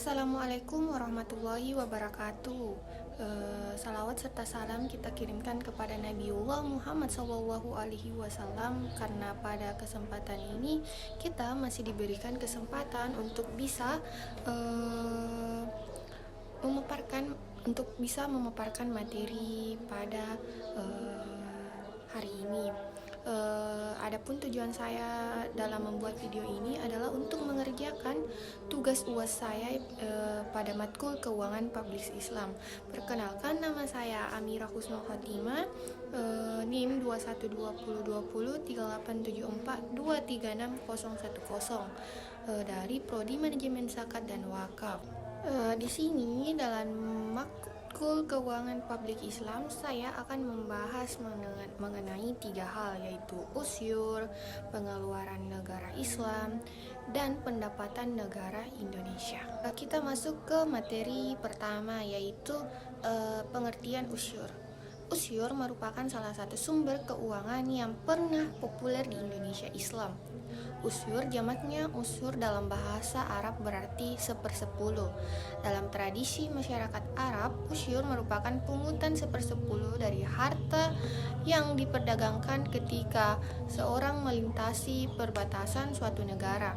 Assalamualaikum warahmatullahi wabarakatuh. Salawat serta salam kita kirimkan kepada Nabiullah Muhammad SAW, karena pada kesempatan ini kita masih diberikan kesempatan untuk bisa memaparkan materi pada hari ini. Adapun tujuan saya dalam membuat video ini adalah untuk mengerjakan tugas UAS saya pada matkul Keuangan Publik Islam. Perkenalkan, nama saya Amirah Husnul Khotimah, NIM 21203874236010, dari Prodi Manajemen Zakat dan Wakaf. Di sini dalam matkul Keuangan Publik Islam saya akan membahas mengenai 3 hal, yaitu usyur, pengeluaran negara Islam, dan pendapatan negara Indonesia. Kita masuk ke materi pertama, yaitu pengertian usyur. Usyur merupakan salah satu sumber keuangan yang pernah populer di Indonesia Islam. Usyur jamaknya usyur dalam bahasa Arab berarti 1/10. Dalam tradisi masyarakat Arab, usyur merupakan pungutan 1/10 dari harta yang diperdagangkan ketika seorang melintasi perbatasan suatu negara.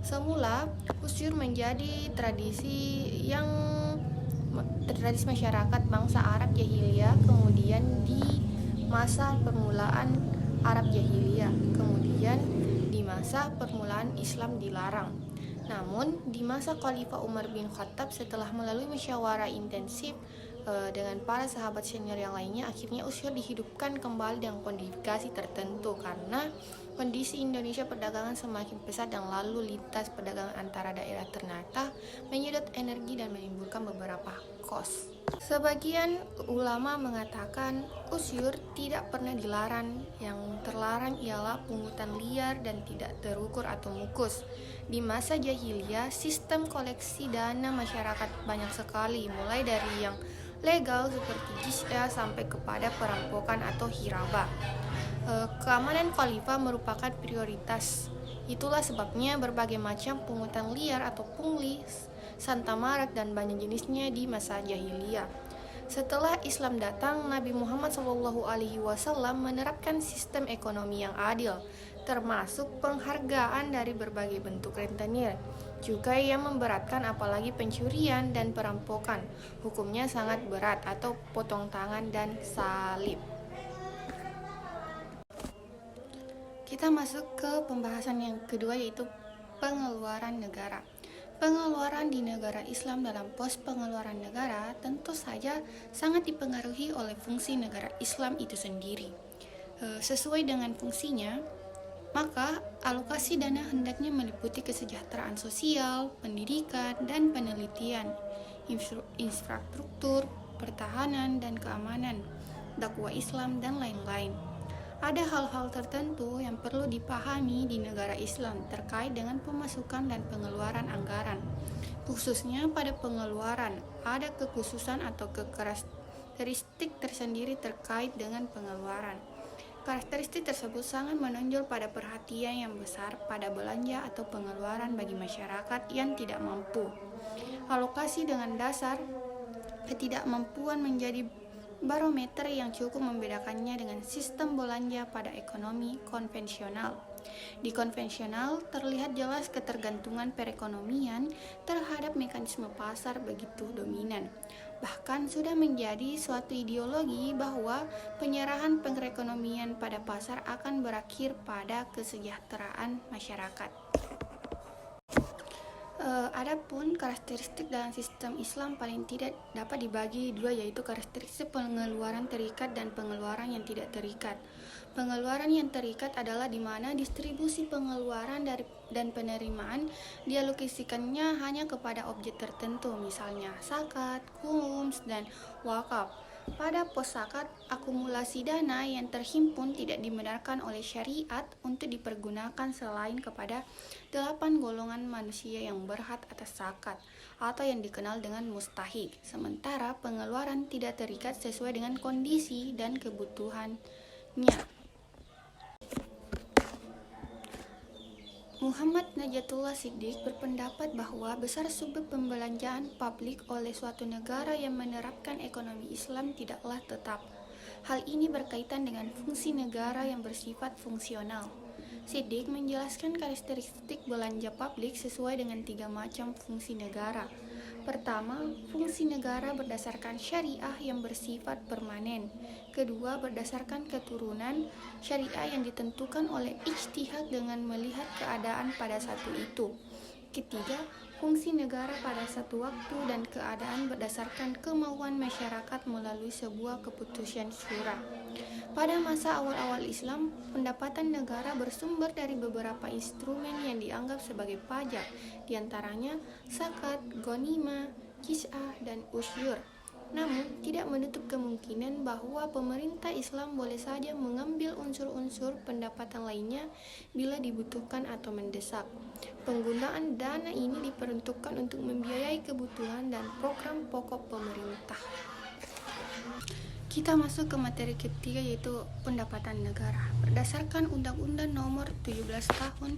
Semula, usyur menjadi tradisi masyarakat bangsa Arab Jahiliyah, kemudian di masa permulaan Arab Jahiliyah, kemudian di masa permulaan Islam dilarang. Namun, di masa Khalifah Umar bin Khattab, setelah melalui musyawarah intensif dengan para sahabat senior yang lainnya, akhirnya usyur dihidupkan kembali dengan kondisi tertentu karena kondisi Indonesia perdagangan semakin pesat dan lalu lintas perdagangan antara daerah ternata menyedot energi dan menimbulkan beberapa kos. Sebagian ulama mengatakan usyur tidak pernah dilarang, yang terlarang ialah pungutan liar dan tidak terukur atau mukus. Di masa jahiliyah, sistem koleksi dana masyarakat banyak sekali, mulai dari yang legal seperti jizyah sampai kepada perampokan atau hirabah. Keamanan khalifah merupakan prioritas. Itulah sebabnya berbagai macam pungutan liar atau pungli, santamarak, dan banyak jenisnya di masa jahiliyah. Setelah Islam datang, Nabi Muhammad SAW menerapkan sistem ekonomi yang adil, termasuk penghargaan dari berbagai bentuk rentenir. Juga yang memberatkan, apalagi pencurian dan perampokan. Hukumnya sangat berat, atau potong tangan dan salib. Kita masuk ke pembahasan yang kedua, yaitu pengeluaran negara. Pengeluaran di negara Islam dalam pos pengeluaran negara tentu saja sangat dipengaruhi oleh fungsi negara Islam itu sendiri. Sesuai dengan fungsinya, maka alokasi dana hendaknya meliputi kesejahteraan sosial, pendidikan, dan penelitian, infrastruktur, pertahanan dan keamanan, dakwah Islam, dan lain-lain. Ada hal-hal tertentu yang perlu dipahami di negara Islam terkait dengan pemasukan dan pengeluaran anggaran. Khususnya pada pengeluaran, ada kekhususan atau karakteristik tersendiri terkait dengan pengeluaran. Karakteristik tersebut sangat menonjol pada perhatian yang besar pada belanja atau pengeluaran bagi masyarakat yang tidak mampu. Alokasi dengan dasar ketidakmampuan menjadi barometer yang cukup membedakannya dengan sistem belanja pada ekonomi konvensional. Di konvensional, terlihat jelas ketergantungan perekonomian terhadap mekanisme pasar begitu dominan. Bahkan sudah menjadi suatu ideologi bahwa penyerahan perekonomian pada pasar akan berakhir pada kesejahteraan masyarakat. Adapun karakteristik dalam sistem Islam paling tidak dapat dibagi dua, yaitu karakteristik pengeluaran terikat dan pengeluaran yang tidak terikat. Pengeluaran yang terikat adalah di mana distribusi pengeluaran dan penerimaan dialokasikannya hanya kepada objek tertentu, misalnya zakat, khums, dan wakaf. Pada pos zakat, akumulasi dana yang terhimpun tidak dibenarkan oleh syariat untuk dipergunakan selain kepada 8 golongan manusia yang berhak atas zakat, atau yang dikenal dengan mustahik. Sementara pengeluaran tidak terikat sesuai dengan kondisi dan kebutuhannya. Muhammad Najatullah Siddiq berpendapat bahwa besar sumber pembelanjaan publik oleh suatu negara yang menerapkan ekonomi Islam tidaklah tetap. Hal ini berkaitan dengan fungsi negara yang bersifat fungsional. Siddiq menjelaskan karakteristik belanja publik sesuai dengan 3 macam fungsi negara. Pertama, fungsi negara berdasarkan syariah yang bersifat permanen. Kedua, berdasarkan keturunan syariah yang ditentukan oleh ijtihad dengan melihat keadaan pada satu itu. Ketiga, fungsi negara pada satu waktu dan keadaan berdasarkan kemauan masyarakat melalui sebuah keputusan syura. Pada masa awal-awal Islam, pendapatan negara bersumber dari beberapa instrumen yang dianggap sebagai pajak, diantaranya zakat, ghanimah, jiz'ah, dan usyur. Namun, tidak menutup kemungkinan bahwa pemerintah Islam boleh saja mengambil unsur-unsur pendapatan lainnya bila dibutuhkan atau mendesak. Penggunaan dana ini diperuntukkan untuk membiayai kebutuhan dan program pokok pemerintah. Kita masuk ke materi ketiga, yaitu pendapatan negara. Berdasarkan Undang-Undang Nomor 17 Tahun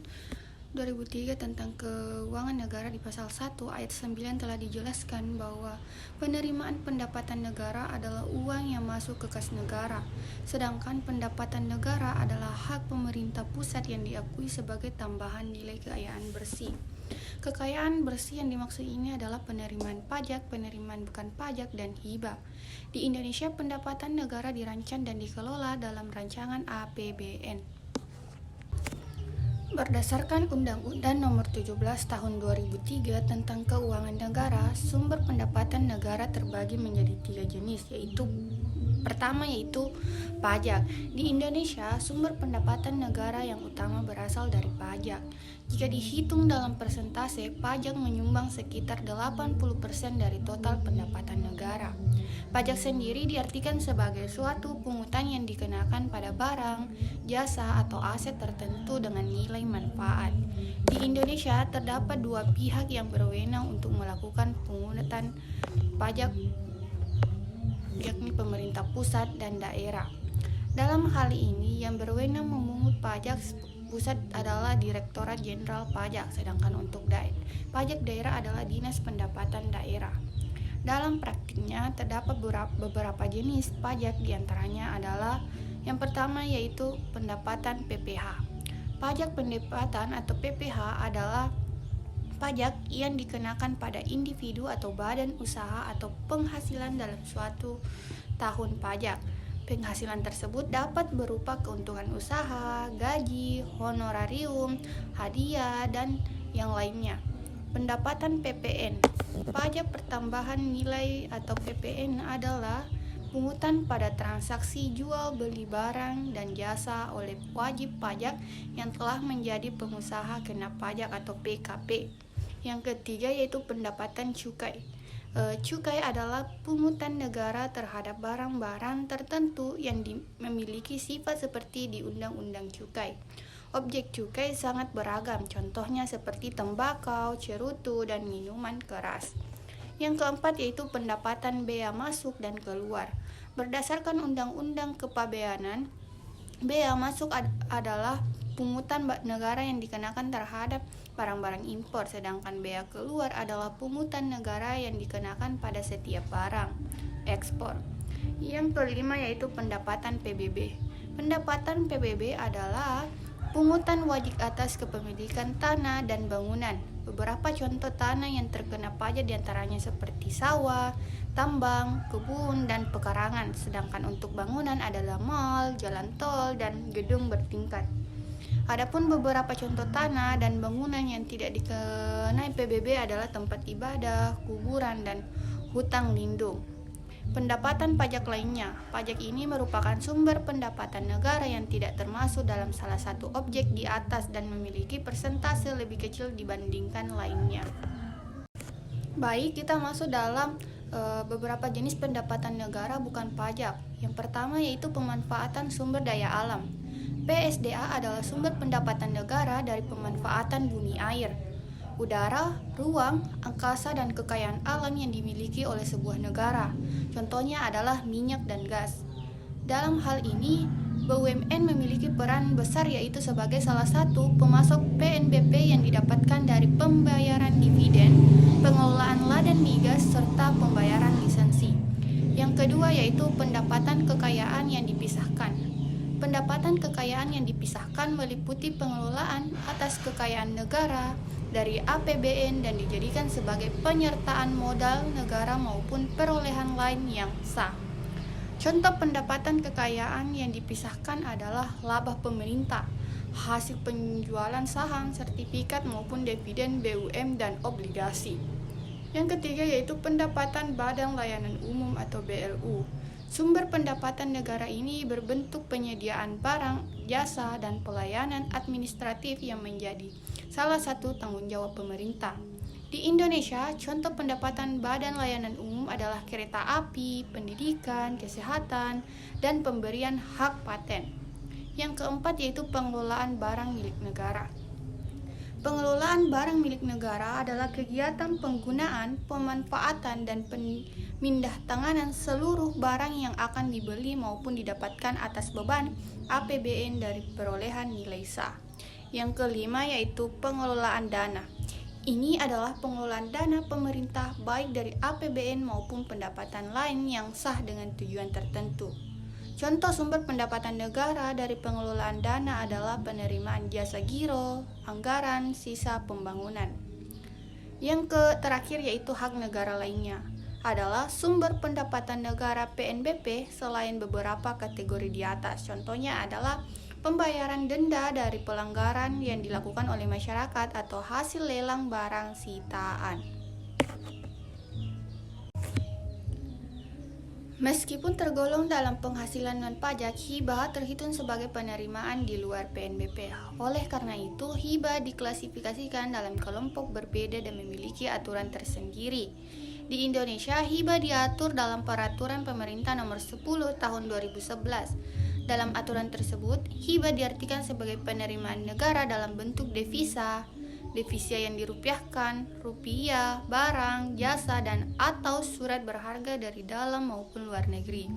2003 tentang Keuangan Negara di Pasal 1 Ayat 9 telah dijelaskan bahwa penerimaan pendapatan negara adalah uang yang masuk ke kas negara, sedangkan pendapatan negara adalah hak pemerintah pusat yang diakui sebagai tambahan nilai kekayaan bersih. Kekayaan bersih yang dimaksud ini adalah penerimaan pajak, penerimaan bukan pajak, dan hibah. Di Indonesia, pendapatan negara dirancang dan dikelola dalam rancangan APBN. Berdasarkan Undang-Undang Nomor 17 Tahun 2003 tentang Keuangan Negara, sumber pendapatan negara terbagi menjadi 3 jenis, yaitu pertama yaitu pajak. Di Indonesia, sumber pendapatan negara yang utama berasal dari pajak. Jika dihitung dalam persentase, pajak menyumbang sekitar 80% dari total pendapatan negara. Pajak sendiri diartikan sebagai suatu pungutan yang dikenakan pada barang, jasa, atau aset tertentu dengan nilai manfaat. Di Indonesia, terdapat 2 pihak yang berwenang untuk melakukan pungutan pajak, yakni pemerintah pusat dan daerah. Dalam hal ini, yang berwenang memungut pajak pusat adalah Direktorat Jenderal Pajak, sedangkan untuk pajak daerah adalah Dinas Pendapatan Daerah. Dalam praktiknya, terdapat beberapa jenis pajak, diantaranya adalah yang pertama yaitu pendapatan PPh. Pajak pendapatan atau PPh adalah pajak yang dikenakan pada individu atau badan usaha atau penghasilan dalam suatu tahun pajak. Penghasilan tersebut dapat berupa keuntungan usaha, gaji, honorarium, hadiah, dan yang lainnya. Pendapatan PPN. Pajak pertambahan nilai atau PPN adalah pungutan pada transaksi jual beli barang dan jasa oleh wajib pajak yang telah menjadi pengusaha kena pajak atau PKP. Yang ketiga yaitu pendapatan cukai. Cukai adalah pungutan negara terhadap barang-barang tertentu yang memiliki sifat seperti di Undang-Undang Cukai. Objek cukai sangat beragam, contohnya seperti tembakau, cerutu, dan minuman keras. Yang keempat yaitu pendapatan bea masuk dan keluar. Berdasarkan Undang-Undang Kepabeanan, bea masuk adalah pungutan negara yang dikenakan terhadap barang-barang impor, sedangkan bea keluar adalah pungutan negara yang dikenakan pada setiap barang ekspor. Yang kelima yaitu pendapatan PBB. Pendapatan PBB adalah pungutan wajib atas kepemilikan tanah dan bangunan. Beberapa contoh tanah yang terkena pajak diantaranya seperti sawah, tambang, kebun, dan pekarangan. Sedangkan untuk bangunan adalah mal, jalan tol, dan gedung bertingkat. Adapun beberapa contoh tanah dan bangunan yang tidak dikenai PBB adalah tempat ibadah, kuburan, dan hutang lindung. Pendapatan pajak lainnya. Pajak ini merupakan sumber pendapatan negara yang tidak termasuk dalam salah satu objek di atas dan memiliki persentase lebih kecil dibandingkan lainnya. Baik, kita masuk dalam beberapa jenis pendapatan negara bukan pajak. Yang pertama yaitu pemanfaatan sumber daya alam. PSDA adalah sumber pendapatan negara dari pemanfaatan bumi air, udara, ruang, angkasa, dan kekayaan alam yang dimiliki oleh sebuah negara. Contohnya adalah minyak dan gas. Dalam hal ini, BUMN memiliki peran besar yaitu sebagai salah satu pemasok PNBP yang didapatkan dari pembayaran dividen, pengelolaan ladang migas, serta pembayaran lisensi. Yang kedua yaitu pendapatan kekayaan yang dipisahkan. Pendapatan kekayaan yang dipisahkan meliputi pengelolaan atas kekayaan negara dari APBN dan dijadikan sebagai penyertaan modal negara maupun perolehan lain yang sah. Contoh pendapatan kekayaan yang dipisahkan adalah laba pemerintah, hasil penjualan saham, sertifikat maupun dividen BUM dan obligasi. Yang ketiga yaitu pendapatan Badan Layanan Umum atau BLU. Sumber pendapatan negara ini berbentuk penyediaan barang, jasa, dan pelayanan administratif yang menjadi salah satu tanggung jawab pemerintah. Di Indonesia, contoh pendapatan Badan Layanan Umum adalah kereta api, pendidikan, kesehatan, dan pemberian hak paten. Yang keempat yaitu pengelolaan barang milik negara. Pengelolaan barang milik negara adalah kegiatan penggunaan, pemanfaatan, dan pemindahtanganan seluruh barang yang akan dibeli maupun didapatkan atas beban APBN dari perolehan nilai sah. Yang kelima yaitu pengelolaan dana. Ini adalah pengelolaan dana pemerintah baik dari APBN maupun pendapatan lain yang sah dengan tujuan tertentu. Contoh sumber pendapatan negara dari pengelolaan dana adalah penerimaan jasa giro, anggaran, sisa pembangunan. Yang terakhir yaitu hak negara lainnya adalah sumber pendapatan negara PNBP selain beberapa kategori di atas. Contohnya adalah pembayaran denda dari pelanggaran yang dilakukan oleh masyarakat atau hasil lelang barang sitaan. Meskipun tergolong dalam penghasilan non-pajak, hibah terhitung sebagai penerimaan di luar PNBP. Oleh karena itu, hibah diklasifikasikan dalam kelompok berbeda dan memiliki aturan tersendiri. Di Indonesia, hibah diatur dalam Peraturan Pemerintah Nomor 10 Tahun 2011. Dalam aturan tersebut, hibah diartikan sebagai penerimaan negara dalam bentuk devisa yang dirupiahkan, rupiah, barang, jasa, dan atau surat berharga dari dalam maupun luar negeri.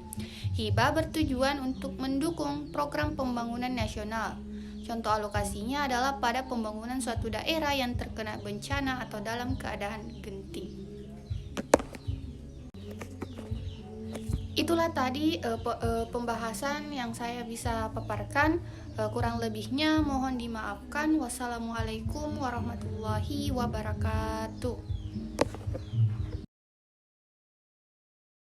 Hibah bertujuan untuk mendukung program pembangunan nasional. Contoh alokasinya adalah pada pembangunan suatu daerah yang terkena bencana atau dalam keadaan genting. Itulah tadi pembahasan yang saya bisa paparkan. Kurang lebihnya mohon dimaafkan. Wassalamualaikum warahmatullahi wabarakatuh.